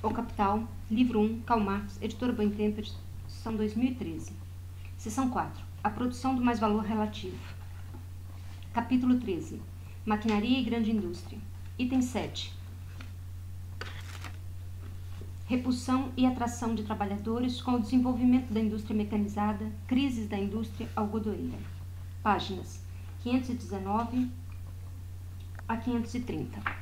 O Capital, livro 1, Karl Marx, editora Boitempo, edição 2013. Seção 4. A produção do mais-valor relativo. Capítulo 13. Maquinaria e grande indústria. Item 7. Repulsão e atração de trabalhadores com o desenvolvimento da indústria mecanizada, crises da indústria algodoeira. Páginas 519 a 530.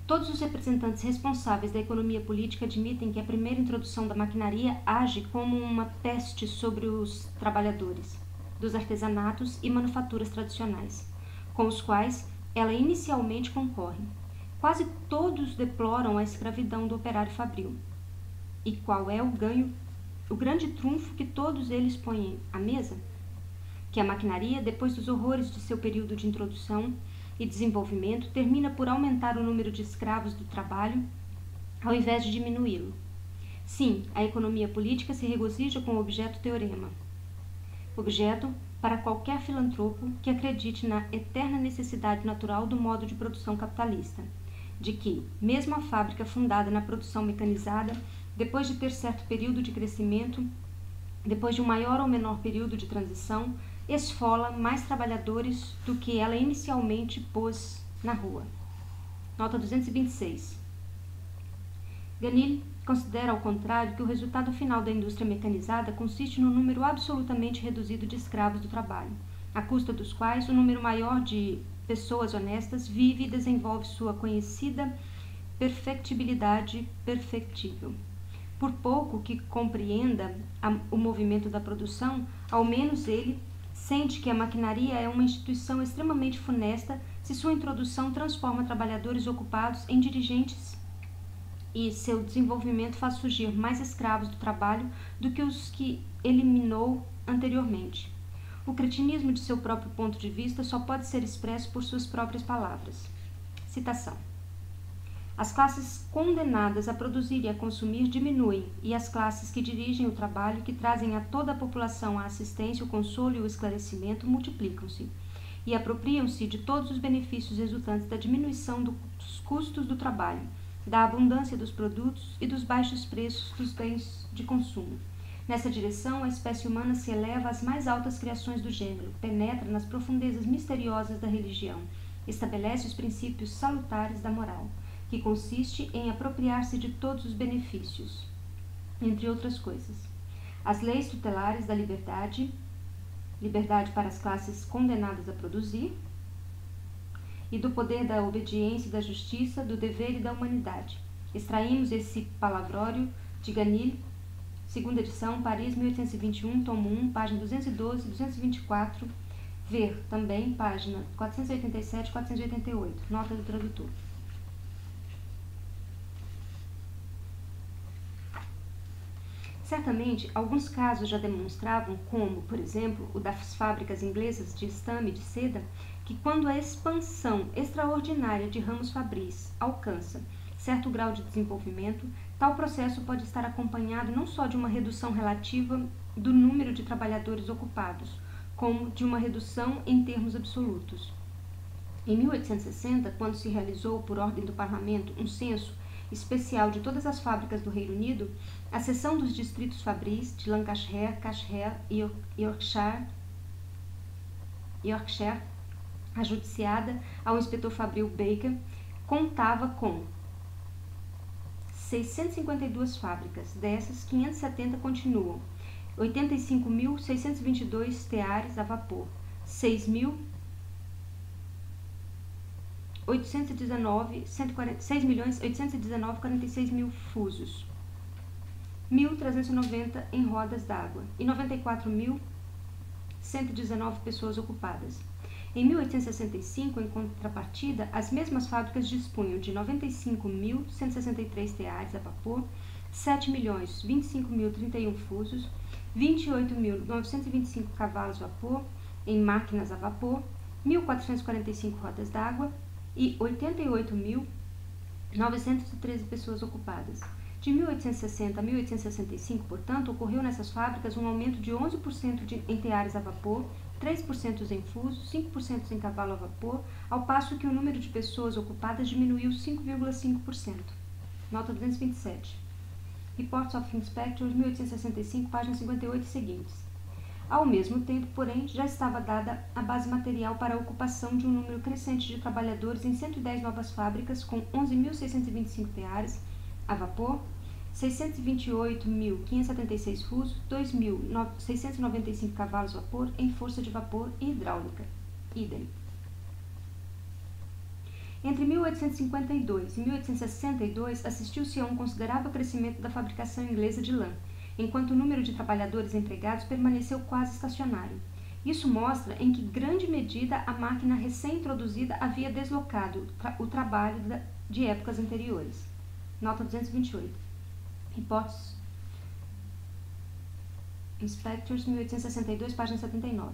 Todos os representantes responsáveis da economia política admitem que a primeira introdução da maquinaria age como uma peste sobre os trabalhadores dos artesanatos e manufaturas tradicionais, com os quais ela inicialmente concorre. Quase todos deploram a escravidão do operário fabril. E qual é o grande trunfo que todos eles põem à mesa? Que a maquinaria, depois dos horrores de seu período de introdução e desenvolvimento, termina por aumentar o número de escravos do trabalho, ao invés de diminuí-lo. Sim, a economia política se regozija com o objeto-teorema. Objeto para qualquer filantropo que acredite na eterna necessidade natural do modo de produção capitalista, de que, mesmo a fábrica fundada na produção mecanizada, depois de ter certo período de crescimento, depois de um maior ou menor período de transição, esfola mais trabalhadores do que ela inicialmente pôs na rua. Nota 226. Ganil considera, ao contrário, que o resultado final da indústria mecanizada consiste no número absolutamente reduzido de escravos do trabalho, à custa dos quais o número maior de pessoas honestas vive e desenvolve sua conhecida perfectibilidade perfectível. Por pouco que compreenda o movimento da produção, ao menos ele sente que a maquinaria é uma instituição extremamente funesta se sua introdução transforma trabalhadores ocupados em dirigentes e seu desenvolvimento faz surgir mais escravos do trabalho do que os que eliminou anteriormente. O cretinismo de seu próprio ponto de vista só pode ser expresso por suas próprias palavras. Citação. As classes condenadas a produzir e a consumir diminuem, e as classes que dirigem o trabalho, que trazem a toda a população a assistência, o consolo e o esclarecimento, multiplicam-se, e apropriam-se de todos os benefícios resultantes da diminuição dos custos do trabalho, da abundância dos produtos e dos baixos preços dos bens de consumo. Nessa direção, a espécie humana se eleva às mais altas criações do gênero, penetra nas profundezas misteriosas da religião, estabelece os princípios salutares da moral, que consiste em apropriar-se de todos os benefícios, entre outras coisas. As leis tutelares da liberdade para as classes condenadas a produzir, e do poder da obediência e da justiça, do dever e da humanidade. Extraímos esse palavrório de Ganil, segunda edição, Paris, 1821, tomo 1, página 212 e 224, ver também, página 487 e 488, nota do tradutor. Certamente, alguns casos já demonstravam, como, por exemplo, o das fábricas inglesas de estame de seda, que quando a expansão extraordinária de ramos fabris alcança certo grau de desenvolvimento, tal processo pode estar acompanhado não só de uma redução relativa do número de trabalhadores ocupados, como de uma redução em termos absolutos. Em 1860, quando se realizou, por ordem do Parlamento, um censo especial de todas as fábricas do Reino Unido, a seção dos distritos fabris de Lancashire, Cashire e Yorkshire, ajudiciada ao inspetor fabril Baker, contava com 652 fábricas. Dessas, 570 continuam, 85.622 teares a vapor, 6.819.46.000 fusos, 1.390 em rodas d'água e 94.119 pessoas ocupadas. Em 1865, em contrapartida, as mesmas fábricas dispunham de 95.163 teares a vapor, 7.025.031 fusos, 28.925 cavalos a vapor em máquinas a vapor, 1.445 rodas d'água e 88.913 pessoas ocupadas. De 1860 a 1865, portanto, ocorreu nessas fábricas um aumento de 11% em teares a vapor 3% em fuso, 5% em cavalo a vapor, ao passo que o número de pessoas ocupadas diminuiu 5,5%. Nota 227. Reports of Inspectors, 1865, páginas 58 e seguintes. Ao mesmo tempo, porém, já estava dada a base material para a ocupação de um número crescente de trabalhadores em 110 novas fábricas, com 11.625 teares a vapor, 628.576 fusos, 2.695 cavalos a vapor em força de vapor e hidráulica. Idem. Entre 1852 e 1862, assistiu-se a um considerável crescimento da fabricação inglesa de lã, enquanto o número de trabalhadores empregados permaneceu quase estacionário. Isso mostra em que grande medida a máquina recém-introduzida havia deslocado o trabalho de épocas anteriores. Nota 228. Reports Inspectors, 1862, página 79.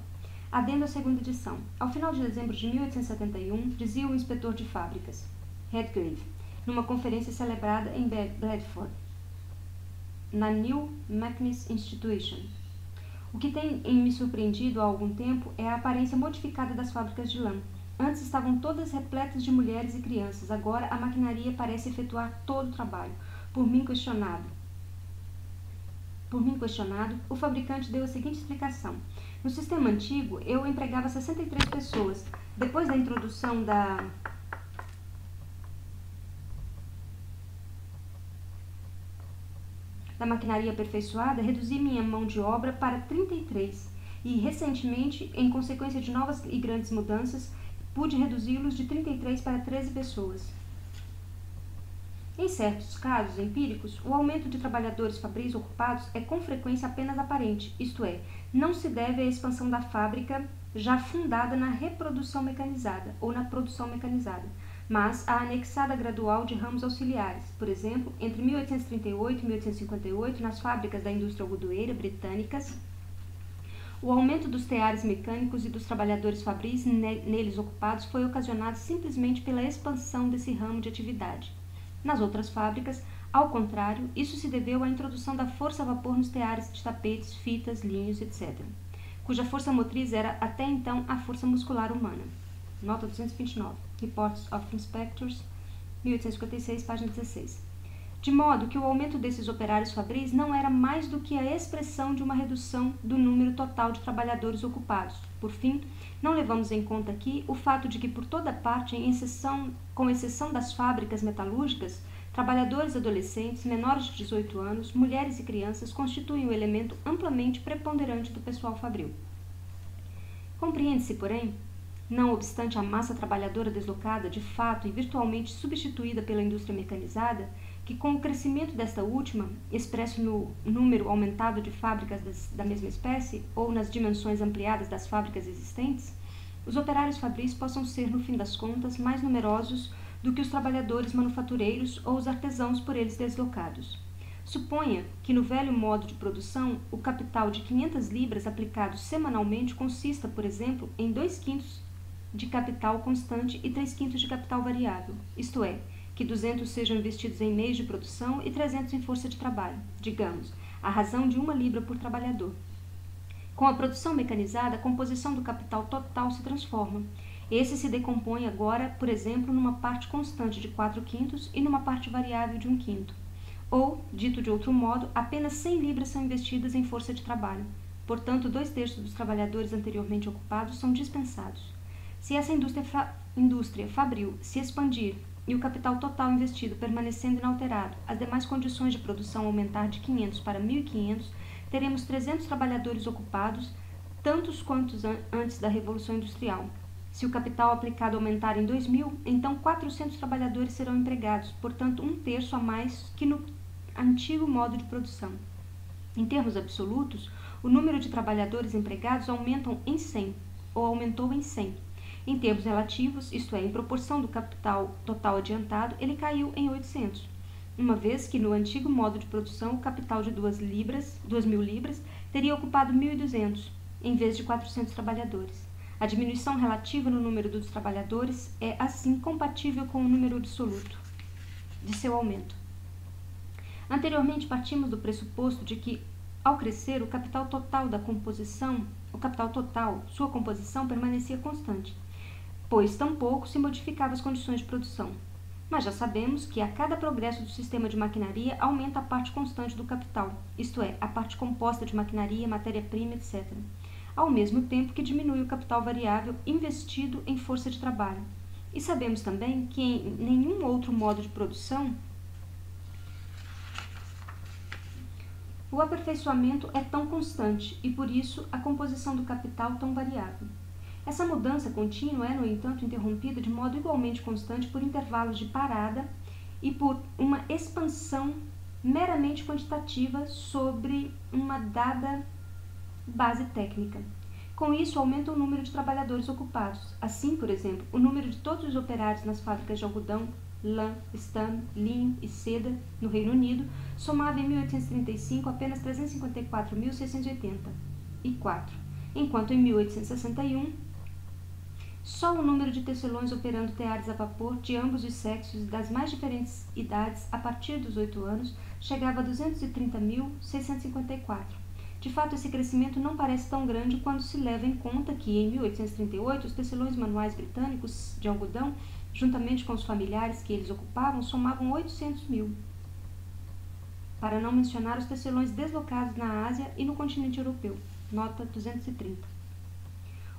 Adendo à segunda edição. Ao final de dezembro de 1871, dizia o inspetor de fábricas, Redgrave, numa conferência celebrada em Bradford, na New Mechanics Institution: o que tem me surpreendido há algum tempo é a aparência modificada das fábricas de lã. Antes estavam todas repletas de mulheres e crianças, agora a maquinaria parece efetuar todo o trabalho. Por mim questionado, o fabricante deu a seguinte explicação: no sistema antigo, eu empregava 63 pessoas. Depois da introdução da maquinaria aperfeiçoada, reduzi minha mão de obra para 33 e, recentemente, em consequência de novas e grandes mudanças, pude reduzi-los de 33 para 13 pessoas. Em certos casos empíricos, o aumento de trabalhadores fabris ocupados é com frequência apenas aparente, isto é, não se deve à expansão da fábrica já fundada na reprodução mecanizada ou na produção mecanizada, mas à anexada gradual de ramos auxiliares. Por exemplo, entre 1838 e 1858, nas fábricas da indústria algodoeira britânicas, o aumento dos teares mecânicos e dos trabalhadores fabris neles ocupados foi ocasionado simplesmente pela expansão desse ramo de atividade. Nas outras fábricas, ao contrário, isso se deveu à introdução da força a vapor nos teares de tapetes, fitas, linhos, etc., cuja força motriz era até então a força muscular humana. Nota 229. Reports of Inspectors, 1856, página 16. De modo que o aumento desses operários fabris não era mais do que a expressão de uma redução do número total de trabalhadores ocupados. Por fim, não levamos em conta aqui o fato de que, por toda parte, com exceção das fábricas metalúrgicas, trabalhadores adolescentes, menores de 18 anos, mulheres e crianças constituem o elemento amplamente preponderante do pessoal fabril. Compreende-se, porém, não obstante a massa trabalhadora deslocada, de fato e virtualmente substituída pela indústria mecanizada, que com o crescimento desta última, expresso no número aumentado de fábricas da mesma espécie ou nas dimensões ampliadas das fábricas existentes, os operários fabris possam ser, no fim das contas, mais numerosos do que os trabalhadores manufatureiros ou os artesãos por eles deslocados. Suponha que no velho modo de produção, o capital de 500 libras aplicado semanalmente consista, por exemplo, em 2/5 de capital constante e 3/5 de capital variável, isto é, que 200 sejam investidos em meios de produção e 300 em força de trabalho, digamos, à razão de 1 libra por trabalhador. Com a produção mecanizada, a composição do capital total se transforma. Esse se decompõe agora, por exemplo, numa parte constante de 4/5 e numa parte variável de 1/5. Ou, dito de outro modo, apenas 100 libras são investidas em força de trabalho. Portanto, 2/3 dos trabalhadores anteriormente ocupados são dispensados. Se essa indústria fabril se expandir e o capital total investido permanecendo inalterado, as demais condições de produção aumentar de 500 para 1.500, teremos 300 trabalhadores ocupados, tantos quantos antes da Revolução Industrial. Se o capital aplicado aumentar em 2.000, então 400 trabalhadores serão empregados, portanto 1/3 a mais que no antigo modo de produção. Em termos absolutos, o número de trabalhadores empregados aumentou em 100. Em termos relativos, isto é, em proporção do capital total adiantado, ele caiu em 800, uma vez que no antigo modo de produção o capital de 2.000 libras teria ocupado 1.200, em vez de 400 trabalhadores. A diminuição relativa no número dos trabalhadores é, assim, compatível com o número absoluto de seu aumento. Anteriormente, partimos do pressuposto de que, ao crescer, o capital total da composição o capital total, sua composição permanecia constante, pois tampouco se modificavam as condições de produção. Mas já sabemos que a cada progresso do sistema de maquinaria aumenta a parte constante do capital, isto é, a parte composta de maquinaria, matéria-prima, etc., ao mesmo tempo que diminui o capital variável investido em força de trabalho. E sabemos também que em nenhum outro modo de produção o aperfeiçoamento é tão constante e, por isso, a composição do capital tão variável. Essa mudança contínua é, no entanto, interrompida de modo igualmente constante por intervalos de parada e por uma expansão meramente quantitativa sobre uma dada base técnica. Com isso, aumenta o número de trabalhadores ocupados. Assim, por exemplo, o número de todos os operários nas fábricas de algodão, lã, estame, linho e seda no Reino Unido somava em 1835 apenas 354.684, enquanto em 1861 só o número de tecelões operando teares a vapor de ambos os sexos e das mais diferentes idades a partir dos 8 anos chegava a 230.654. De fato, esse crescimento não parece tão grande quando se leva em conta que, em 1838, os tecelões manuais britânicos de algodão, juntamente com os familiares que eles ocupavam, somavam 800.000. Para não mencionar os tecelões deslocados na Ásia e no continente europeu. Nota 230.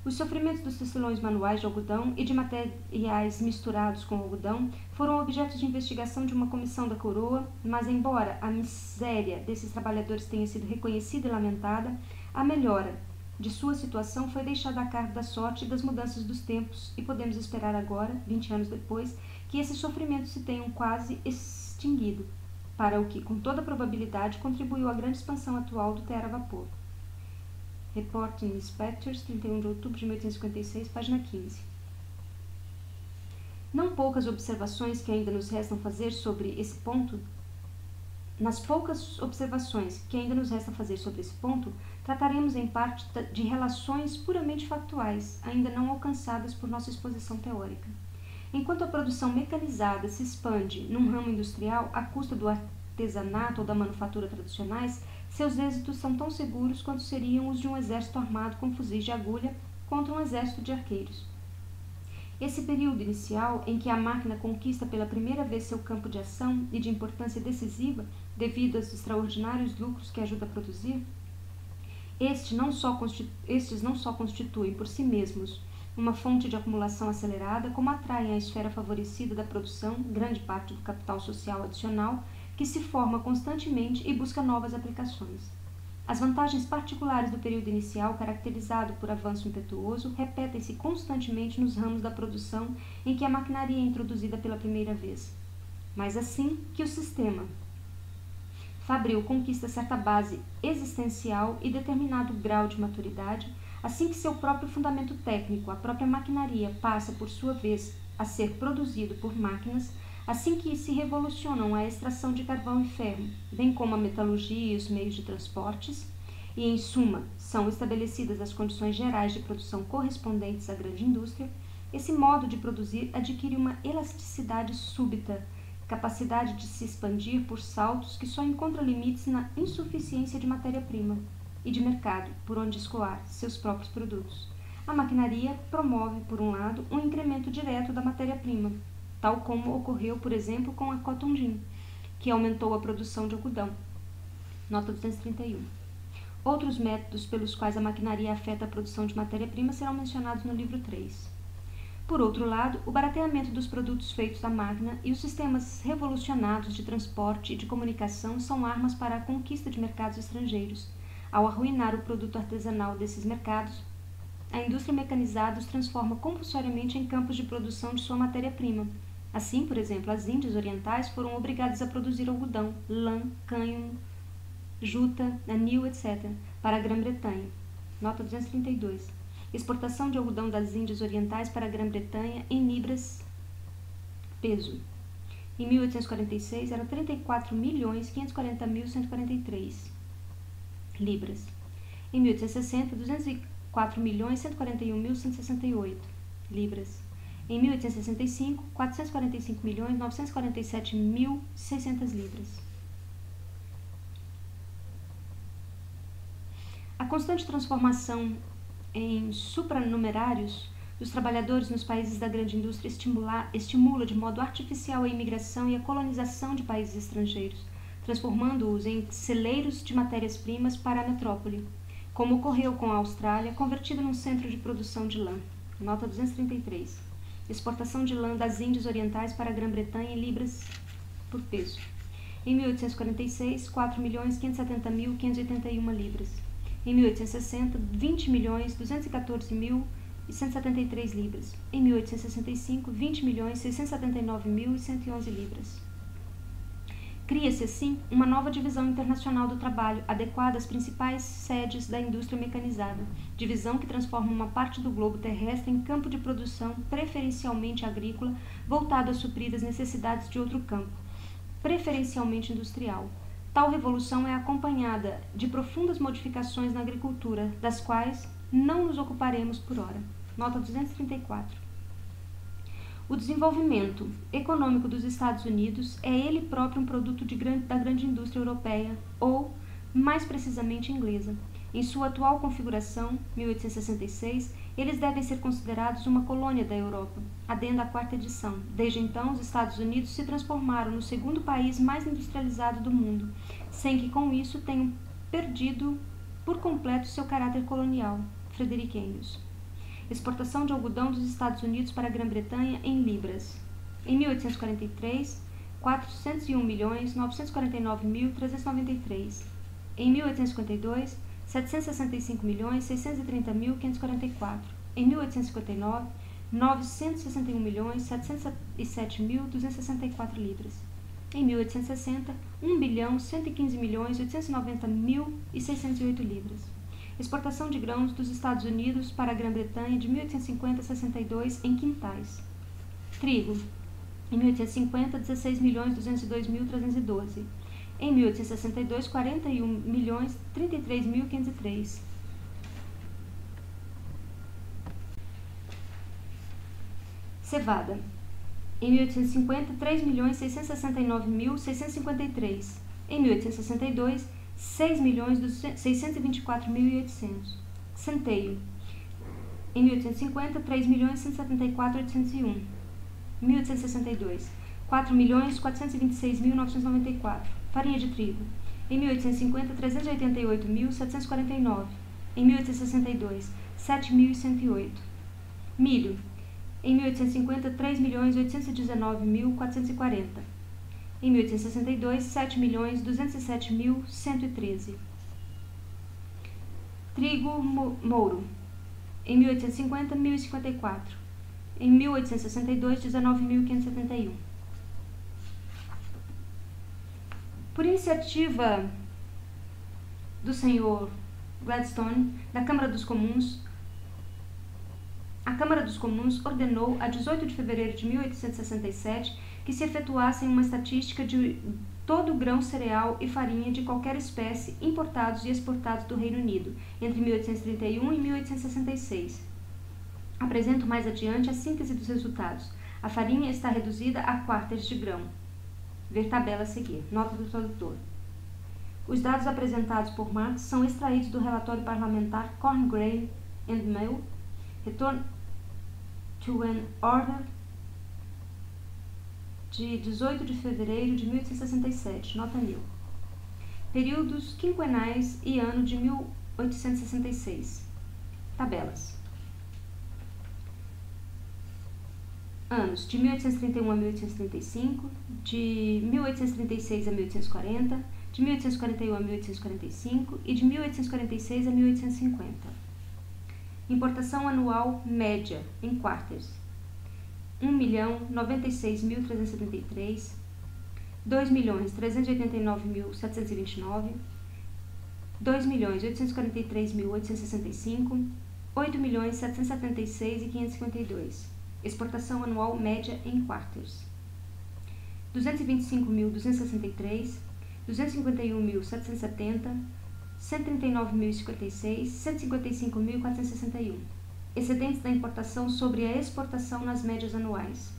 Os sofrimentos dos tecelões manuais de algodão e de materiais misturados com algodão foram objetos de investigação de uma comissão da coroa, mas embora a miséria desses trabalhadores tenha sido reconhecida e lamentada, a melhora de sua situação foi deixada a cargo da sorte e das mudanças dos tempos, e podemos esperar agora, 20 anos depois, que esses sofrimentos se tenham quase extinguido, para o que, com toda probabilidade, contribuiu à grande expansão atual do tear a vapor. Reporting Inspectors, 31 de outubro de 1856, página 15. Não poucas observações que ainda nos restam fazer sobre esse ponto, nas poucas observações que ainda nos resta fazer sobre esse ponto, trataremos em parte de relações puramente factuais, ainda não alcançadas por nossa exposição teórica. Enquanto a produção mecanizada se expande num ramo industrial à custa do artesanato ou da manufatura tradicionais, seus êxitos são tão seguros quanto seriam os de um exército armado com fuzis de agulha contra um exército de arqueiros. Esse período inicial, em que a máquina conquista pela primeira vez seu campo de ação e de importância decisiva, devido aos extraordinários lucros que ajuda a produzir, estes não só constituem por si mesmos uma fonte de acumulação acelerada, como atraem à esfera favorecida da produção grande parte do capital social adicional que se forma constantemente e busca novas aplicações. As vantagens particulares do período inicial, caracterizado por avanço impetuoso, repetem-se constantemente nos ramos da produção em que a maquinaria é introduzida pela primeira vez. Mas assim que o sistema fabril conquista certa base existencial e determinado grau de maturidade, assim que seu próprio fundamento técnico, a própria maquinaria, passa, por sua vez, a ser produzido por máquinas, assim que se revolucionam a extração de carvão e ferro, bem como a metalurgia e os meios de transportes, e, em suma, são estabelecidas as condições gerais de produção correspondentes à grande indústria, esse modo de produzir adquire uma elasticidade súbita, capacidade de se expandir por saltos que só encontra limites na insuficiência de matéria-prima e de mercado por onde escoar seus próprios produtos. A maquinaria promove, por um lado, um incremento direto da matéria-prima, tal como ocorreu, por exemplo, com a Cotton Gin, que aumentou a produção de algodão. Nota 231. Outros métodos pelos quais a maquinaria afeta a produção de matéria-prima serão mencionados no livro 3. Por outro lado, o barateamento dos produtos feitos à máquina e os sistemas revolucionados de transporte e de comunicação são armas para a conquista de mercados estrangeiros. Ao arruinar o produto artesanal desses mercados, a indústria mecanizada os transforma compulsoriamente em campos de produção de sua matéria-prima. Assim, por exemplo, as Índias orientais foram obrigadas a produzir algodão, lã, cânhamo, juta, anil, etc., para a Grã-Bretanha. Nota 232. Exportação de algodão das Índias orientais para a Grã-Bretanha em libras peso. Em 1846, eram 34.540.143 libras. Em 1860, 204.141.168 libras. Em 1865, 445.947.600 libras. A constante transformação em supranumerários dos trabalhadores nos países da grande indústria estimula de modo artificial a imigração e a colonização de países estrangeiros, transformando-os em celeiros de matérias-primas para a metrópole, como ocorreu com a Austrália, convertida num centro de produção de lã. Nota 233. Exportação de lã das Índias Orientais para a Grã-Bretanha em libras por peso. Em 1846, 4.570.581 libras. Em 1860, 20.214.173 libras. Em 1865, 20.679.111 libras. Cria-se, assim, uma nova divisão internacional do trabalho, adequada às principais sedes da indústria mecanizada, divisão que transforma uma parte do globo terrestre em campo de produção preferencialmente agrícola, voltado a suprir as necessidades de outro campo, preferencialmente industrial. Tal revolução é acompanhada de profundas modificações na agricultura, das quais não nos ocuparemos por ora. Nota 234. O desenvolvimento econômico dos Estados Unidos é ele próprio um produto da grande indústria europeia, ou, mais precisamente, inglesa. Em sua atual configuração, 1866, eles devem ser considerados uma colônia da Europa, adenda à quarta edição. Desde então, os Estados Unidos se transformaram no segundo país mais industrializado do mundo, sem que com isso tenham perdido por completo seu caráter colonial. Frederick Engels. Exportação de algodão dos Estados Unidos para a Grã-Bretanha em libras. Em 1843, 401.949.393. Em 1852, 765.630.544. Em 1859, 961.707.264 libras. Em 1860, 1.115.890.608 libras. Exportação de grãos dos Estados Unidos para a Grã-Bretanha de 1850 a 62 em quintais. Trigo. Em 1850, 16.202.312. Em 1862, 41.033.503. Cevada. Em 1850, 3.669.653. Em 1862, 6.624.800. Centeio. Em 1850, 3.174.801. 1862, 4.426.994. Farinha de trigo. Em 1850, 388.749. Em 1862, 7.108. Milho. Em 1850, 3.819.440. Em 1862, 7.207.113. Trigo mouro. Em 1850, 1.054. Em 1862, 19.571. Por iniciativa do senhor Gladstone, da Câmara dos Comuns, a Câmara dos Comuns ordenou, a 18 de fevereiro de 1867, que se efetuassem uma estatística de todo o grão, cereal e farinha de qualquer espécie importados e exportados do Reino Unido, entre 1831 e 1866. Apresento mais adiante a síntese dos resultados. A farinha está reduzida a quartas de grão. Ver tabela a seguir. Nota do tradutor. Os dados apresentados por Marx são extraídos do relatório parlamentar Corn Grain and Meal, Return to an Order, de 18 de fevereiro de 1867, nota 1000. Períodos quinquenais e ano de 1866. Tabelas. Anos de 1831 a 1835, de 1836 a 1840, de 1841 a 1845 e de 1846 a 1850. Importação anual média em quartas. 1.096.373, 2.389.729, 2.843.865, 8.776.552. Exportação anual média em quarters. 225.263, 251.770, 139.056, 155.461. Excedentes da importação sobre a exportação nas médias anuais.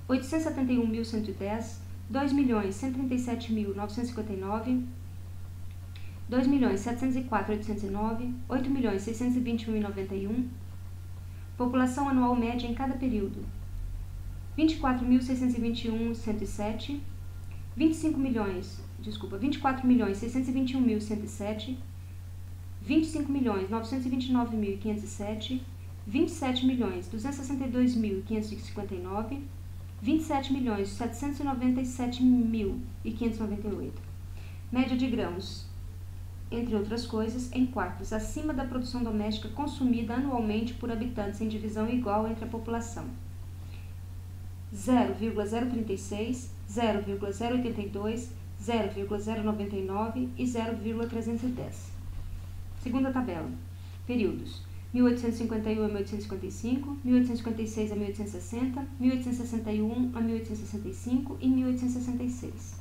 871.110, 2.137.959, 2.704.809, 8.621.091. População anual média em cada período: 24.621.107, 24.621.107, 25.929.507, 27.262.559, 27.797.598. Média de grãos, entre outras coisas, em quartos, acima da produção doméstica consumida anualmente por habitantes em divisão igual entre a população: 0,036, 0,082, 0,099 e 0,310. Segunda tabela. Períodos: 1851 a 1855, 1856 a 1860, 1861 a 1865 e 1866.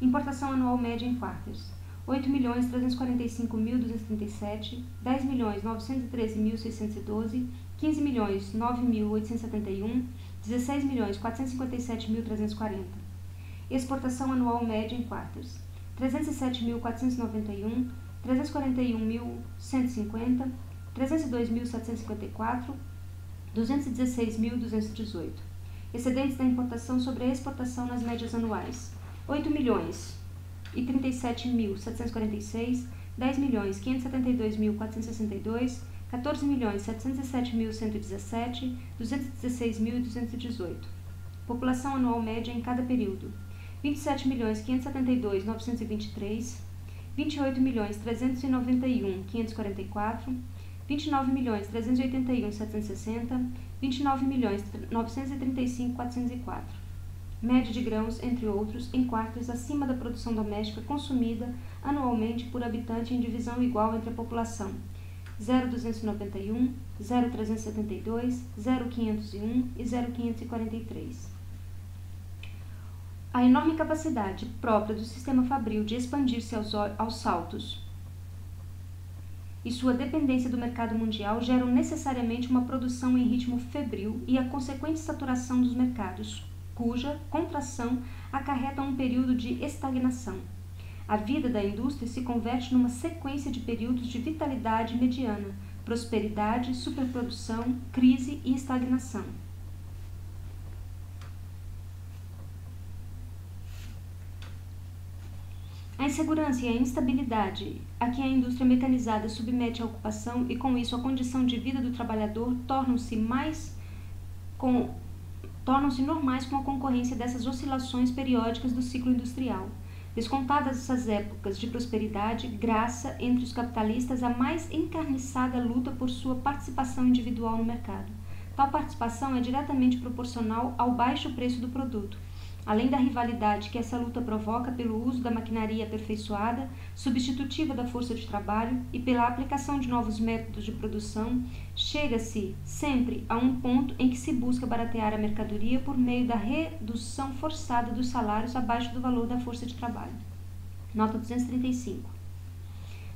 Importação anual média em quartos: 8.345.237, 10.913.612, 15.009.871, 16.457.340. Exportação anual média em quartos: 307.491, 341.150, 302.754, 216.218. Excedentes da importação sobre a exportação nas médias anuais: 8.037.746, 10.572.462, 14.707.117, 216.218. População anual média em cada período: 27.572.923, 28.391.544, 29.381.760, 29.935.404. Média de grãos, entre outros, em quartos acima da produção doméstica consumida anualmente por habitante em divisão igual entre a população: 0,291, 0,372, 0,501 e 0,543. A enorme capacidade própria do sistema fabril de expandir-se aos saltos e sua dependência do mercado mundial geram necessariamente uma produção em ritmo febril e a consequente saturação dos mercados, cuja contração acarreta um período de estagnação. A vida da indústria se converte numa sequência de períodos de vitalidade mediana, prosperidade, superprodução, crise e estagnação. A insegurança e a instabilidade a que a indústria mecanizada submete a ocupação e, com isso, a condição de vida do trabalhador tornam-se normais com a concorrência dessas oscilações periódicas do ciclo industrial. Descontadas essas épocas de prosperidade, graça entre os capitalistas a mais encarniçada luta por sua participação individual no mercado. Tal participação é diretamente proporcional ao baixo preço do produto. Além da rivalidade que essa luta provoca pelo uso da maquinaria aperfeiçoada, substitutiva da força de trabalho e pela aplicação de novos métodos de produção, chega-se sempre a um ponto em que se busca baratear a mercadoria por meio da redução forçada dos salários abaixo do valor da força de trabalho. Nota 235.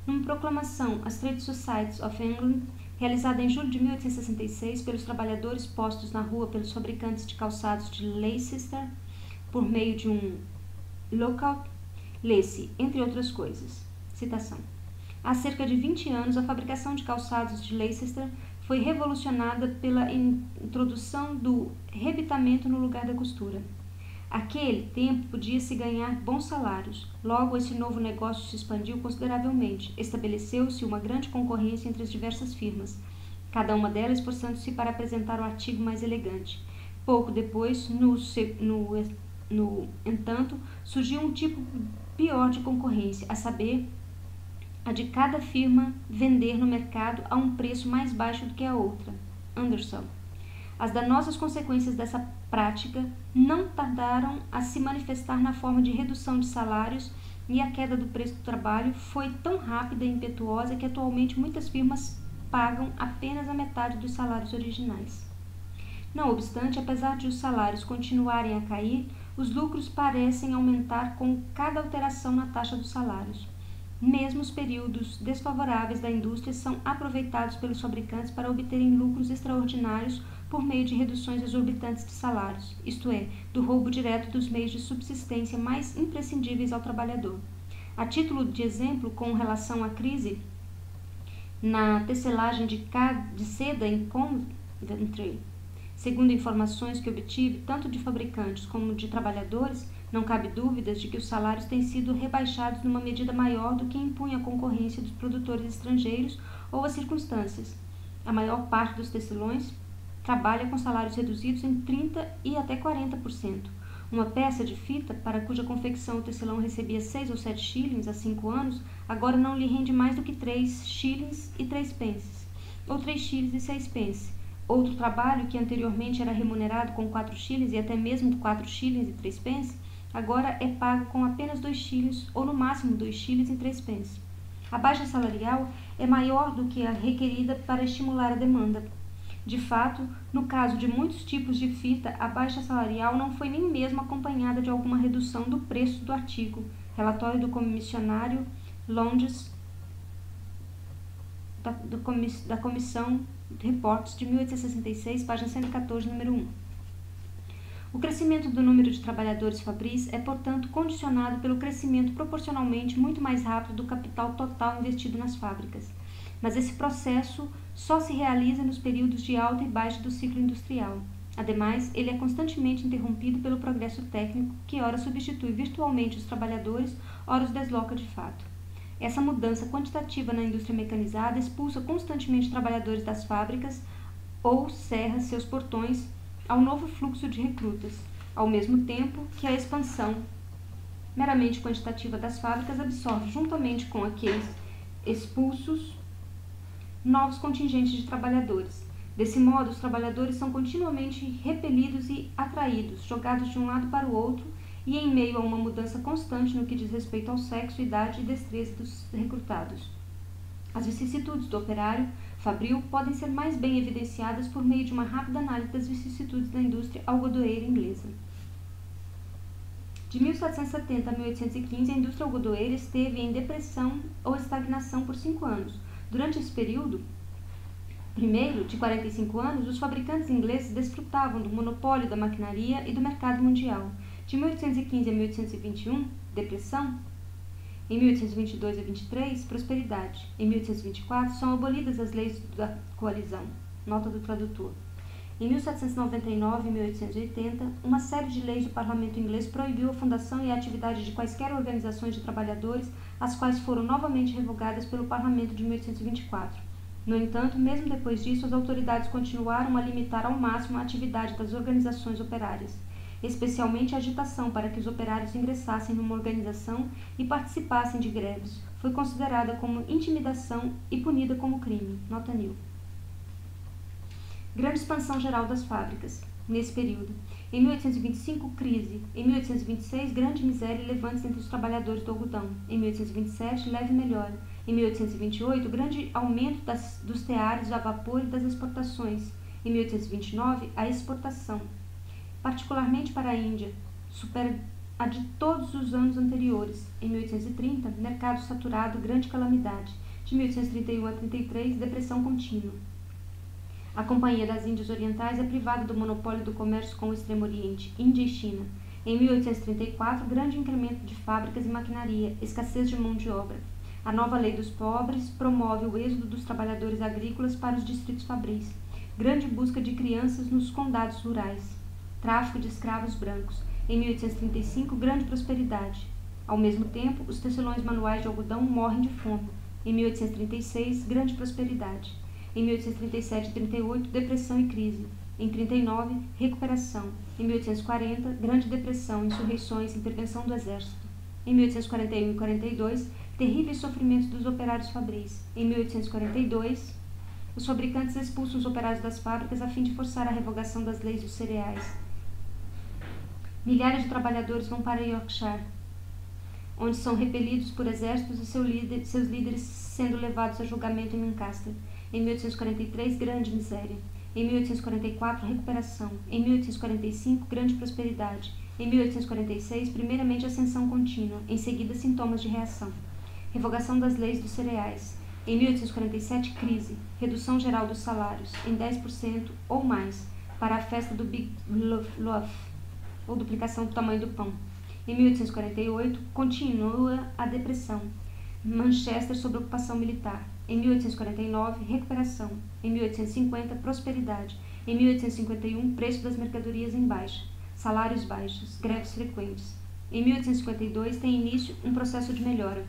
Numa proclamação às Trade Societies of England, realizada em julho de 1866 pelos trabalhadores postos na rua pelos fabricantes de calçados de Leicester, por meio de um lockout, lê-se, entre outras coisas, citação: há cerca de 20 anos, a fabricação de calçados de Leicester foi revolucionada pela introdução do rebitamento no lugar da costura. Aquele tempo podia-se ganhar bons salários. Logo, esse novo negócio se expandiu consideravelmente. Estabeleceu-se uma grande concorrência entre as diversas firmas, cada uma delas esforçando-se para apresentar o artigo mais elegante. Pouco depois, no entanto, surgiu um tipo pior de concorrência, a saber, a de cada firma vender no mercado a um preço mais baixo do que a outra. Anderson. As danosas consequências dessa prática não tardaram a se manifestar na forma de redução de salários, e a queda do preço do trabalho foi tão rápida e impetuosa que atualmente muitas firmas pagam apenas a metade dos salários originais. Não obstante, apesar de os salários continuarem a cair, os lucros parecem aumentar com cada alteração na taxa dos salários. Mesmo os períodos desfavoráveis da indústria são aproveitados pelos fabricantes para obterem lucros extraordinários por meio de reduções exorbitantes de salários, isto é, do roubo direto dos meios de subsistência mais imprescindíveis ao trabalhador. A título de exemplo, com relação à crise na tecelagem de seda em Coventry, segundo informações que obtive tanto de fabricantes como de trabalhadores, não cabe dúvidas de que os salários têm sido rebaixados numa medida maior do que impunha a concorrência dos produtores estrangeiros ou as circunstâncias. A maior parte dos tecelões trabalha com salários reduzidos em 30% e até 40%. Uma peça de fita, para cuja confecção o tecelão recebia 6 ou 7 shillings há 5 anos, agora não lhe rende mais do que 3 shillings e 3 pences, ou 3 shillings e 6 pences. Outro trabalho, que anteriormente era remunerado com 4 shillings e até mesmo 4 shillings e 3 pences, agora é pago com apenas 2 shillings ou no máximo 2 shillings e 3 pences. A baixa salarial é maior do que a requerida para estimular a demanda. De fato, no caso de muitos tipos de fita, a baixa salarial não foi nem mesmo acompanhada de alguma redução do preço do artigo. Relatório do comissionário Londres da Comissão Reportes de 1866, página 114, número 1. O crescimento do número de trabalhadores fabris é, portanto, condicionado pelo crescimento proporcionalmente muito mais rápido do capital total investido nas fábricas. Mas esse processo só se realiza nos períodos de alta e baixa do ciclo industrial. Ademais, ele é constantemente interrompido pelo progresso técnico, que ora substitui virtualmente os trabalhadores, ora os desloca de fato. Essa mudança quantitativa na indústria mecanizada expulsa constantemente trabalhadores das fábricas ou cerra seus portões ao novo fluxo de recrutas, ao mesmo tempo que a expansão meramente quantitativa das fábricas absorve, juntamente com aqueles expulsos, novos contingentes de trabalhadores. Desse modo, os trabalhadores são continuamente repelidos e atraídos, jogados de um lado para o outro, e em meio a uma mudança constante no que diz respeito ao sexo, idade e destreza dos recrutados. As vicissitudes do operário fabril podem ser mais bem evidenciadas por meio de uma rápida análise das vicissitudes da indústria algodoeira inglesa. De 1770 a 1815, a indústria algodoeira esteve em depressão ou estagnação por 5 anos. Durante esse período, primeiro, de 45 anos, os fabricantes ingleses desfrutavam do monopólio da maquinaria e do mercado mundial. De 1815 a 1821, depressão. Em 1822 a 23, prosperidade. Em 1824, são abolidas as leis da coalizão. Nota do tradutor. Em 1799 e 1880, uma série de leis do parlamento inglês proibiu a fundação e a atividade de quaisquer organizações de trabalhadores, as quais foram novamente revogadas pelo parlamento de 1824. No entanto, mesmo depois disso, as autoridades continuaram a limitar ao máximo a atividade das organizações operárias, especialmente a agitação para que os operários ingressassem numa organização e participassem de greves. Foi considerada como intimidação e punida como crime. Nota New. Grande expansão geral das fábricas. Nesse período, em 1825, crise. Em 1826, grande miséria e levantes entre os trabalhadores do algodão. Em 1827, leve melhora. Em 1828, grande aumento dos teares a vapor e das exportações. Em 1829, a exportação, particularmente para a Índia, supera a de todos os anos anteriores. Em 1830, mercado saturado, grande calamidade. De 1831 a 33, depressão contínua. A Companhia das Índias Orientais é privada do monopólio do comércio com o Extremo Oriente, Índia e China. Em 1834, grande incremento de fábricas e maquinaria, escassez de mão de obra. A nova lei dos pobres promove o êxodo dos trabalhadores agrícolas para os distritos fabris. Grande busca de crianças nos condados rurais. Tráfico de escravos brancos. Em 1835, grande prosperidade. Ao mesmo tempo, os tecelões manuais de algodão morrem de fome. Em 1836, grande prosperidade. Em 1837 e 38, depressão e crise. Em 39, recuperação. Em 1840, grande depressão, insurreições, intervenção do exército. Em 1841 e 42, terríveis sofrimentos dos operários fabris. Em 1842, os fabricantes expulsam os operários das fábricas a fim de forçar a revogação das leis dos cereais. Milhares de trabalhadores vão para Yorkshire, onde são repelidos por exércitos e seus líderes sendo levados a julgamento em Lancaster. Em 1843, grande miséria. Em 1844, recuperação. Em 1845, grande prosperidade. Em 1846, primeiramente ascensão contínua, em seguida sintomas de reação. Revogação das leis dos cereais. Em 1847, crise. Redução geral dos salários, em 10% ou mais, para a festa do Big Loaf, ou duplicação do tamanho do pão. Em 1848, continua a depressão. Manchester sob ocupação militar. Em 1849, recuperação. Em 1850, prosperidade. Em 1851, preço das mercadorias em baixa. Salários baixos. Greves frequentes. Em 1852, tem início um processo de melhora.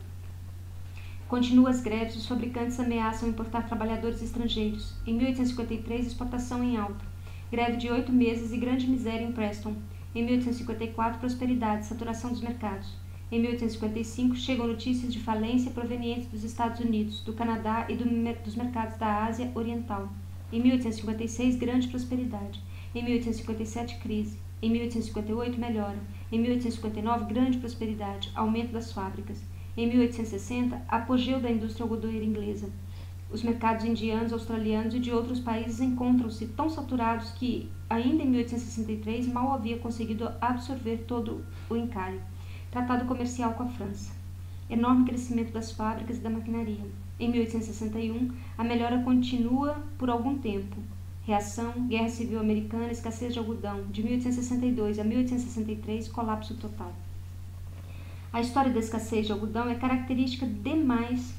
Continua as greves, os fabricantes ameaçam importar trabalhadores estrangeiros. Em 1853, exportação em alta. Greve de 8 meses e grande miséria em Preston. Em 1854, prosperidade, saturação dos mercados. Em 1855, chegam notícias de falência provenientes dos Estados Unidos, do Canadá e dos mercados da Ásia Oriental. Em 1856, grande prosperidade. Em 1857, crise. Em 1858, melhora. Em 1859, grande prosperidade, aumento das fábricas. Em 1860, apogeu da indústria algodoeira inglesa. Os mercados indianos, australianos e de outros países encontram-se tão saturados que, ainda em 1863, mal havia conseguido absorver todo o encalhe. Tratado comercial com a França. Enorme crescimento das fábricas e da maquinaria. Em 1861, a melhora continua por algum tempo. Reação, Guerra Civil Americana, escassez de algodão. De 1862 a 1863, colapso total. A história da escassez de algodão é característica demais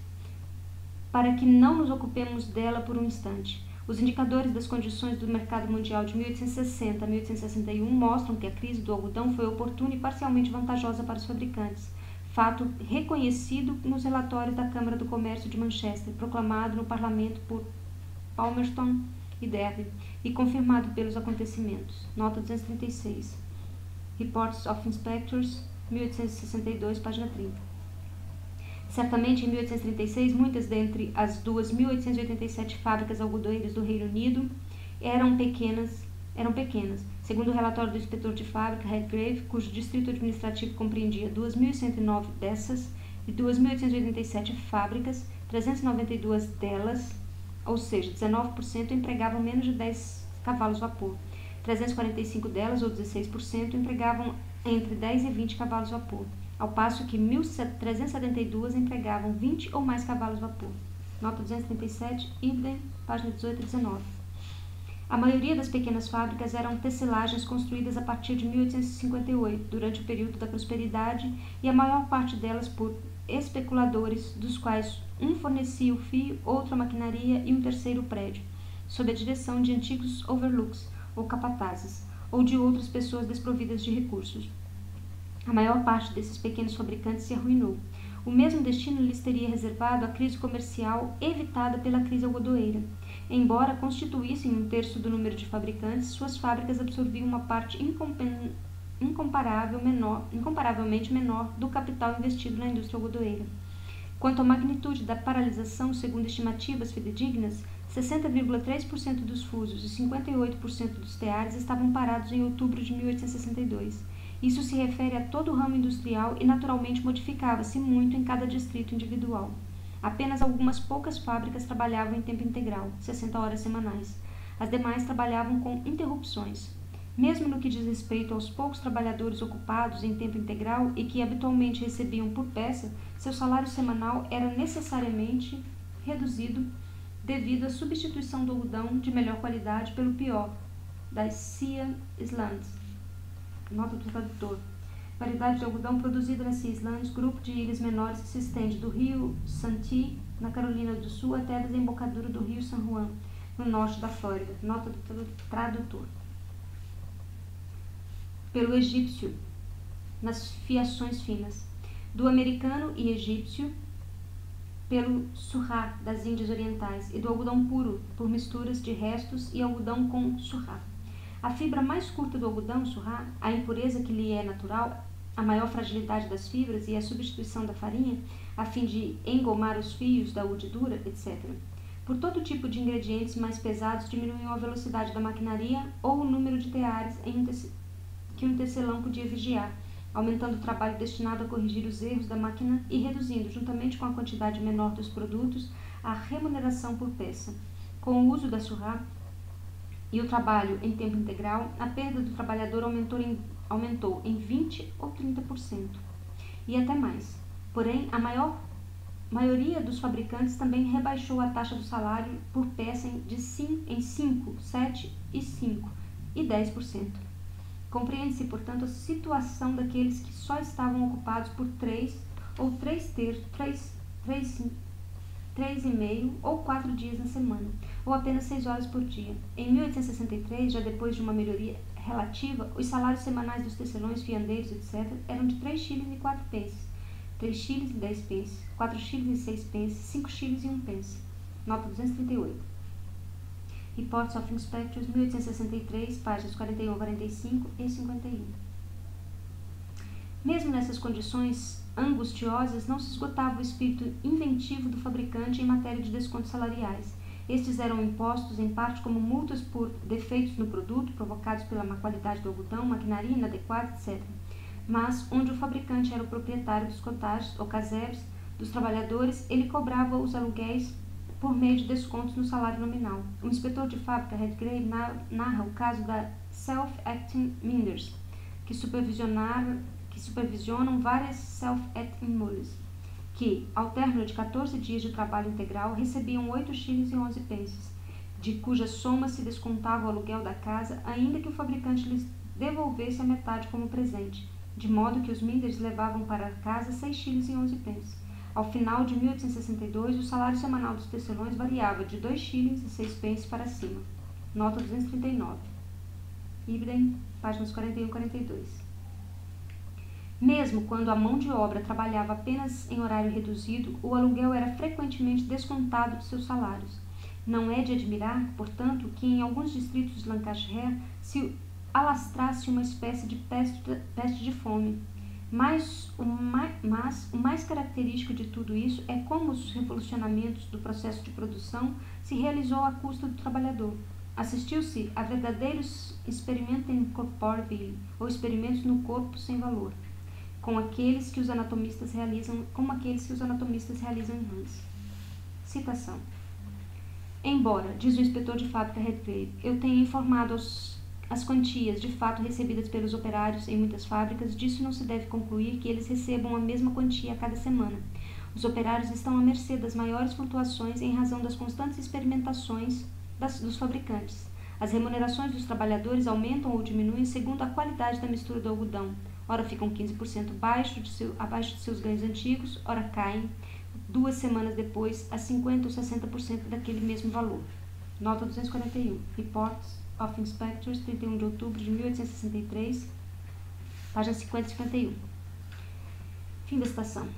para que não nos ocupemos dela por um instante. Os indicadores das condições do mercado mundial de 1860 a 1861 mostram que a crise do algodão foi oportuna e parcialmente vantajosa para os fabricantes, fato reconhecido nos relatórios da Câmara do Comércio de Manchester, proclamado no parlamento por Palmerston e Derby e confirmado pelos acontecimentos. Nota 236. Reports of Inspectors, 1862, página 30. Certamente, em 1836, muitas dentre as 2.887 fábricas algodoeiras do Reino Unido eram pequenas. Segundo o relatório do inspetor de fábrica, Redgrave, cujo distrito administrativo compreendia 2.109 dessas e 2.887 fábricas, 392 delas, ou seja, 19%, empregavam menos de 10 cavalos vapor. 345 delas, ou 16%, empregavam entre 10 e 20 cavalos vapor, ao passo que 1.372 empregavam 20 ou mais cavalos vapor. Nota 237, idem, página 18 e 19. A maioria das pequenas fábricas eram tecelagens construídas a partir de 1858, durante o período da prosperidade, e a maior parte delas por especuladores, dos quais um fornecia o fio, outro a maquinaria e um terceiro o prédio, sob a direção de antigos overlooks, ou capatazes, ou de outras pessoas desprovidas de recursos. A maior parte desses pequenos fabricantes se arruinou. O mesmo destino lhes teria reservado a crise comercial evitada pela crise algodoeira. Embora constituíssem um terço do número de fabricantes, suas fábricas absorviam uma parte incomparavelmente menor do capital investido na indústria algodoeira. Quanto à magnitude da paralisação, segundo estimativas fidedignas, 60,3% dos fusos e 58% dos teares estavam parados em outubro de 1862. Isso se refere a todo o ramo industrial e naturalmente modificava-se muito em cada distrito individual. Apenas algumas poucas fábricas trabalhavam em tempo integral, 60 horas semanais. As demais trabalhavam com interrupções. Mesmo no que diz respeito aos poucos trabalhadores ocupados em tempo integral e que habitualmente recebiam por peça, seu salário semanal era necessariamente reduzido devido à substituição do algodão de melhor qualidade pelo pior, das Sea Islands. Nota do tradutor. Variedade de algodão produzida nas Sea Islands, grupo de ilhas menores que se estende do rio Santee, na Carolina do Sul, até a desembocadura do rio San Juan, no norte da Flórida. Nota do tradutor. Pelo egípcio, nas fiações finas. Do americano e egípcio, pelo surrá das Índias Orientais, e do algodão puro, por misturas de restos e algodão com surrá. A fibra mais curta do algodão, surrá, a impureza que lhe é natural, a maior fragilidade das fibras e a substituição da farinha, a fim de engomar os fios da urdidura, etc. Por todo tipo de ingredientes mais pesados diminuíam a velocidade da maquinaria ou o número de teares que um tecelão podia vigiar, aumentando o trabalho destinado a corrigir os erros da máquina e reduzindo, juntamente com a quantidade menor dos produtos, a remuneração por peça. Com o uso da surrá e o trabalho em tempo integral, a perda do trabalhador aumentou em 20% ou 30%, e até mais. Porém, a maioria dos fabricantes também rebaixou a taxa do salário por peça em 5%, 7% e 5% e 10%. Compreende-se, portanto, a situação daqueles que só estavam ocupados por 3 ou 3,5 ou 4 dias na semana, ou apenas 6 horas por dia. Em 1863, já depois de uma melhoria relativa, os salários semanais dos tecelões, fiandeiros, etc., eram de 3 shillings e 4 pences, 3 shillings e 10 pences, 4 shillings e 6 pences, 5 shillings e 1 pence. Nota 238. Reports of Inspectors, 1863, páginas 41, 45 e 51. Mesmo nessas condições angustiosas, não se esgotava o espírito inventivo do fabricante em matéria de descontos salariais. Estes eram impostos, em parte, como multas por defeitos no produto, provocados pela má qualidade do algodão, maquinaria inadequada, etc. Mas, onde o fabricante era o proprietário dos cottages ou casebres dos trabalhadores, ele cobrava os aluguéis por meio de descontos no salário nominal. O inspetor de fábrica, Redgrave, narra o caso da Self-Acting Minders, que supervisionam várias Self-Acting Mullers, que, ao término de 14 dias de trabalho integral, recebiam 8 shillings e 11 pences, de cuja soma se descontava o aluguel da casa, ainda que o fabricante lhes devolvesse a metade como presente, de modo que os Minders levavam para casa 6 shillings e 11 pences. Ao final de 1862, o salário semanal dos tecelões variava de 2 shillings e 6 pences para cima. Nota 239. Ibidem, páginas 41 e 42. Mesmo quando a mão de obra trabalhava apenas em horário reduzido, o aluguel era frequentemente descontado de seus salários. Não é de admirar, portanto, que em alguns distritos de Lancashire se alastrasse uma espécie de peste de fome. Mas o mais característico de tudo isso é como os revolucionamentos do processo de produção se realizou à custa do trabalhador. Assistiu-se a verdadeiros experimentos in corpore vili, ou experimentos no corpo sem valor, como aqueles que os anatomistas realizam em rãs. Citação. Embora, diz o inspetor de fábrica Redgrave, eu tenha informado as quantias de fato recebidas pelos operários em muitas fábricas, disso não se deve concluir que eles recebam a mesma quantia a cada semana. Os operários estão à mercê das maiores flutuações em razão das constantes experimentações dos fabricantes. As remunerações dos trabalhadores aumentam ou diminuem segundo a qualidade da mistura do algodão. Ora ficam 15% abaixo de seus ganhos antigos, ora caem, 2 semanas depois, a 50% ou 60% daquele mesmo valor. Nota 241. Reports of Inspectors, 31 de outubro de 1863, páginas 50 e 51. Fim da citação.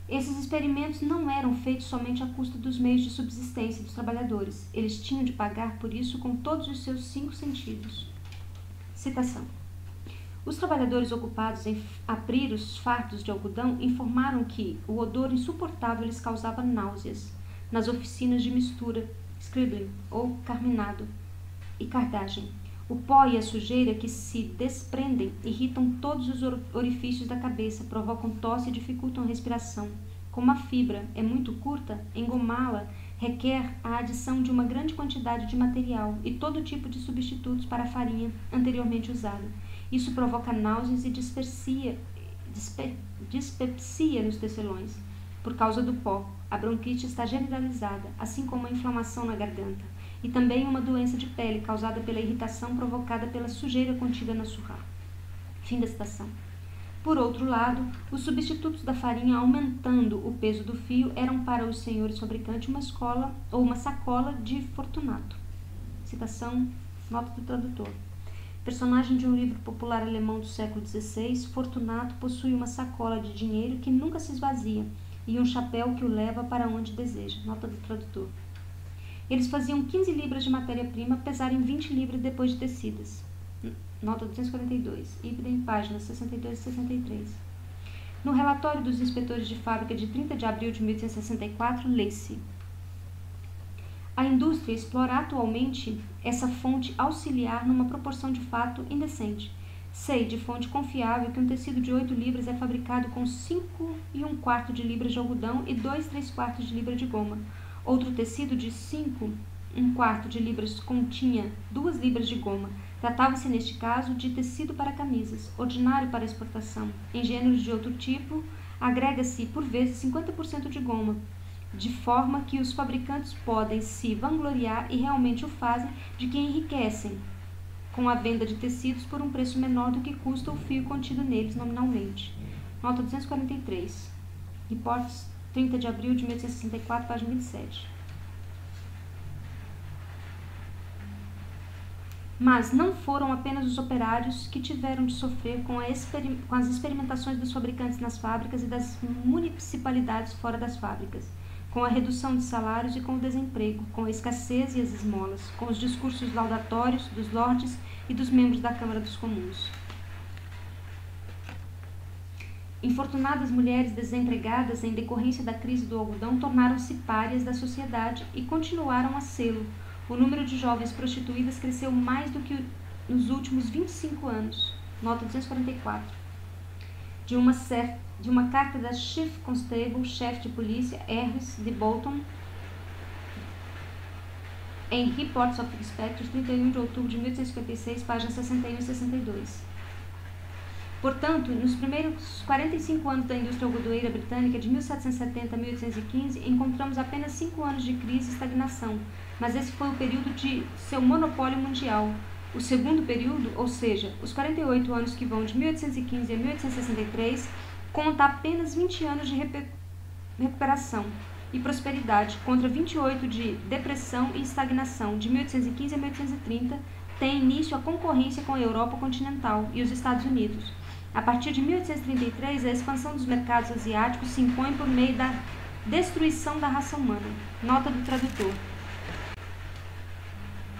Esses experimentos não eram feitos somente à custa dos meios de subsistência dos trabalhadores. Eles tinham de pagar por isso com todos os seus 5 sentidos. Citação. Os trabalhadores ocupados em abrir os fardos de algodão informaram que o odor insuportável lhes causava náuseas. Nas oficinas de mistura, scribbling ou carminado e cardagem, o pó e a sujeira que se desprendem irritam todos os orifícios da cabeça, provocam tosse e dificultam a respiração. Como a fibra é muito curta, engomá-la requer a adição de uma grande quantidade de material e todo tipo de substitutos para a farinha anteriormente usada. Isso provoca náuseas e dispepsia nos tecelões. Por causa do pó, a bronquite está generalizada, assim como a inflamação na garganta, e também uma doença de pele causada pela irritação provocada pela sujeira contida na surra. Fim da citação. Por outro lado, os substitutos da farinha, aumentando o peso do fio, eram para os senhores fabricantes uma sacola de Fortunato. Citação, nota do tradutor. Personagem de um livro popular alemão do século XVI, Fortunato possui uma sacola de dinheiro que nunca se esvazia e um chapéu que o leva para onde deseja. Nota do tradutor. Eles faziam 15 libras de matéria-prima, pesarem 20 libras depois de tecidas. Nota 242. Ibidem, páginas 62 e 63. No relatório dos inspetores de fábrica de 30 de abril de 1864, lê-se: a indústria explora atualmente essa fonte auxiliar numa proporção de fato indecente. Sei, de fonte confiável, que um tecido de 8 libras é fabricado com 5 1/4 de libras de algodão e 2 3/4 de libra de goma. Outro tecido de 5 1/4 de libras continha 2 libras de goma. Tratava-se, neste caso, de tecido para camisas, ordinário para exportação. Em gêneros de outro tipo, agrega-se, por vezes, 50% de goma, de forma que os fabricantes podem se vangloriar, e realmente o fazem, de que enriquecem com a venda de tecidos por um preço menor do que custa o fio contido neles nominalmente. Nota 243. Reportes, 30 de abril de 1864, página 27. Mas não foram apenas os operários que tiveram de sofrer com as experimentações dos fabricantes nas fábricas e das municipalidades fora das fábricas, com a redução de salários e com o desemprego, com a escassez e as esmolas, com os discursos laudatórios dos lordes e dos membros da Câmara dos Comuns. Infortunadas mulheres desempregadas em decorrência da crise do algodão tornaram-se párias da sociedade e continuaram a sê-lo. O número de jovens prostituídas cresceu mais do que nos últimos 25 anos. Nota 244. De uma carta da Chief Constable, chefe de polícia, Harris de Bolton, em Reports of Inspectors, 31 de outubro de 1856, páginas 61 e 62. Portanto, nos primeiros 45 anos da indústria algodoeira britânica, de 1770 a 1815, encontramos apenas 5 anos de crise e estagnação, mas esse foi o período de seu monopólio mundial. O segundo período, ou seja, os 48 anos que vão de 1815 a 1863, conta apenas 20 anos de recuperação e prosperidade, contra 28 de depressão e estagnação. De 1815 a 1830, tem início a concorrência com a Europa continental e os Estados Unidos. A partir de 1833, a expansão dos mercados asiáticos se impõe por meio da destruição da raça humana. Nota do tradutor.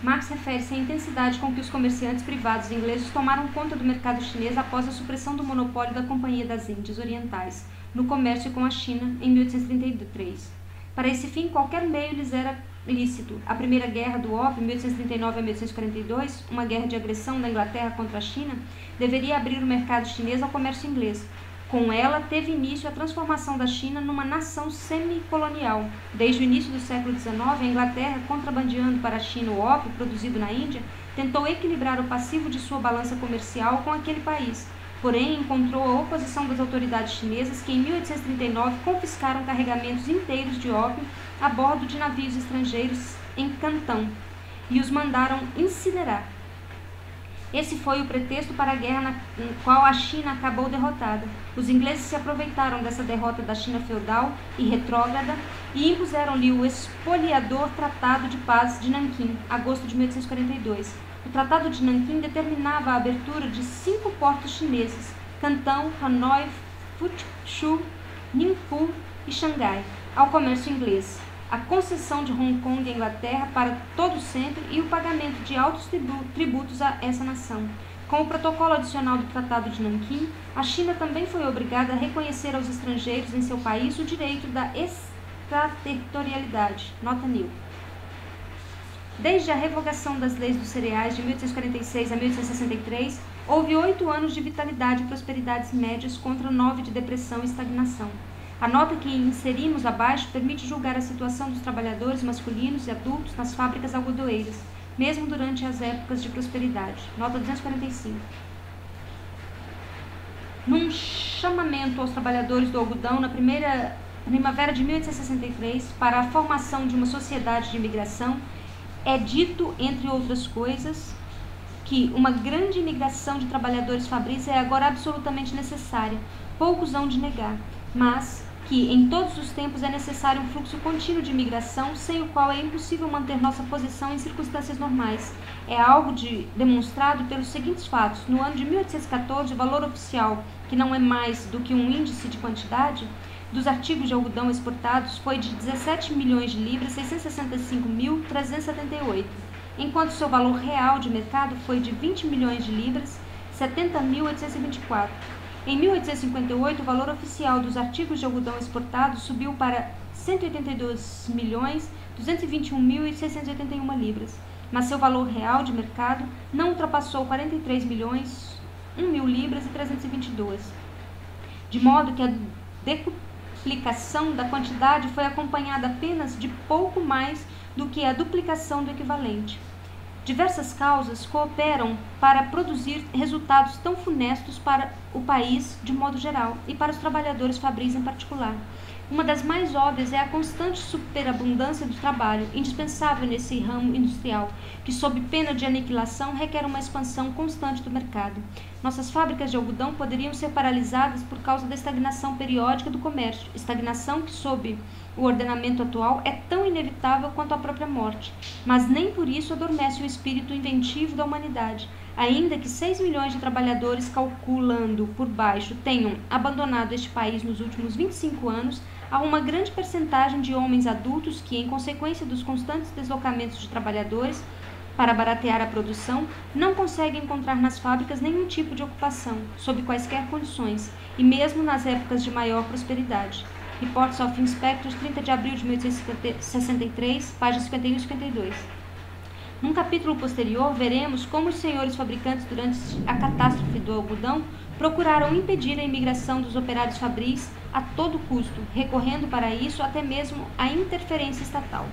Marx refere-se à intensidade com que os comerciantes privados ingleses tomaram conta do mercado chinês após a supressão do monopólio da Companhia das Índias Orientais no comércio com a China em 1833. Para esse fim, qualquer meio lhes era lícito. A Primeira Guerra do Ópio, 1839 a 1842, uma guerra de agressão da Inglaterra contra a China, deveria abrir o mercado chinês ao comércio inglês. Com ela, teve início a transformação da China numa nação semicolonial. Desde o início do século XIX, a Inglaterra, contrabandeando para a China o ópio produzido na Índia, tentou equilibrar o passivo de sua balança comercial com aquele país. Porém, encontrou a oposição das autoridades chinesas que, em 1839, confiscaram carregamentos inteiros de ópio a bordo de navios estrangeiros em Cantão e os mandaram incinerar. Esse foi o pretexto para a guerra na qual a China acabou derrotada. Os ingleses se aproveitaram dessa derrota da China feudal e retrógrada e impuseram-lhe o expoliador Tratado de Paz de Nanquim, agosto de 1842. O Tratado de Nanquim determinava a abertura de 5 portos chineses, Cantão, Hanoi, Fuchu, Ningpo e Xangai, ao comércio inglês, a concessão de Hong Kong à Inglaterra para todo sempre e o pagamento de altos tributos a essa nação. Com o protocolo adicional do Tratado de Nanquim, a China também foi obrigada a reconhecer aos estrangeiros em seu país o direito da extraterritorialidade. Nota NIL. Desde a revogação das leis dos cereais de 1846 a 1863, houve 8 anos de vitalidade e prosperidades médias contra 9 de depressão e estagnação. A nota que inserimos abaixo permite julgar a situação dos trabalhadores masculinos e adultos nas fábricas algodoeiras, mesmo durante as épocas de prosperidade. Nota 245. Num chamamento aos trabalhadores do algodão na primavera de 1863 para a formação de uma sociedade de imigração, é dito, entre outras coisas, que uma grande imigração de trabalhadores fabris é agora absolutamente necessária, poucos hão de negar, mas que em todos os tempos é necessário um fluxo contínuo de imigração, sem o qual é impossível manter nossa posição em circunstâncias normais. É algo demonstrado pelos seguintes fatos. No ano de 1814, o valor oficial, que não é mais do que um índice de quantidade, dos artigos de algodão exportados foi de 17 milhões de libras, 665.378, enquanto seu valor real de mercado foi de 20 milhões de libras, 70.824. Em 1858, o valor oficial dos artigos de algodão exportados subiu para 182.221.681 libras, mas seu valor real de mercado não ultrapassou 43 milhões, 1.000 libras e 322, de modo que a duplicação da quantidade foi acompanhada apenas de pouco mais do que a duplicação do equivalente. Diversas causas cooperam para produzir resultados tão funestos para o país de modo geral e para os trabalhadores fabris em particular. Uma das mais óbvias é a constante superabundância do trabalho, indispensável nesse ramo industrial, que, sob pena de aniquilação, requer uma expansão constante do mercado. Nossas fábricas de algodão poderiam ser paralisadas por causa da estagnação periódica do comércio, estagnação que, sob o ordenamento atual, é tão inevitável quanto a própria morte, mas nem por isso adormece o espírito inventivo da humanidade. Ainda que 6 milhões de trabalhadores, calculando por baixo, tenham abandonado este país nos últimos 25 anos, há uma grande percentagem de homens adultos que, em consequência dos constantes deslocamentos de trabalhadores para baratear a produção, não conseguem encontrar nas fábricas nenhum tipo de ocupação, sob quaisquer condições, e mesmo nas épocas de maior prosperidade. Reports of Inspectors, 30 de abril de 1863, páginas 51 e 52. Num capítulo posterior, veremos como os senhores fabricantes, durante a catástrofe do algodão, procuraram impedir a imigração dos operários fabris a todo custo, recorrendo para isso até mesmo à interferência estatal.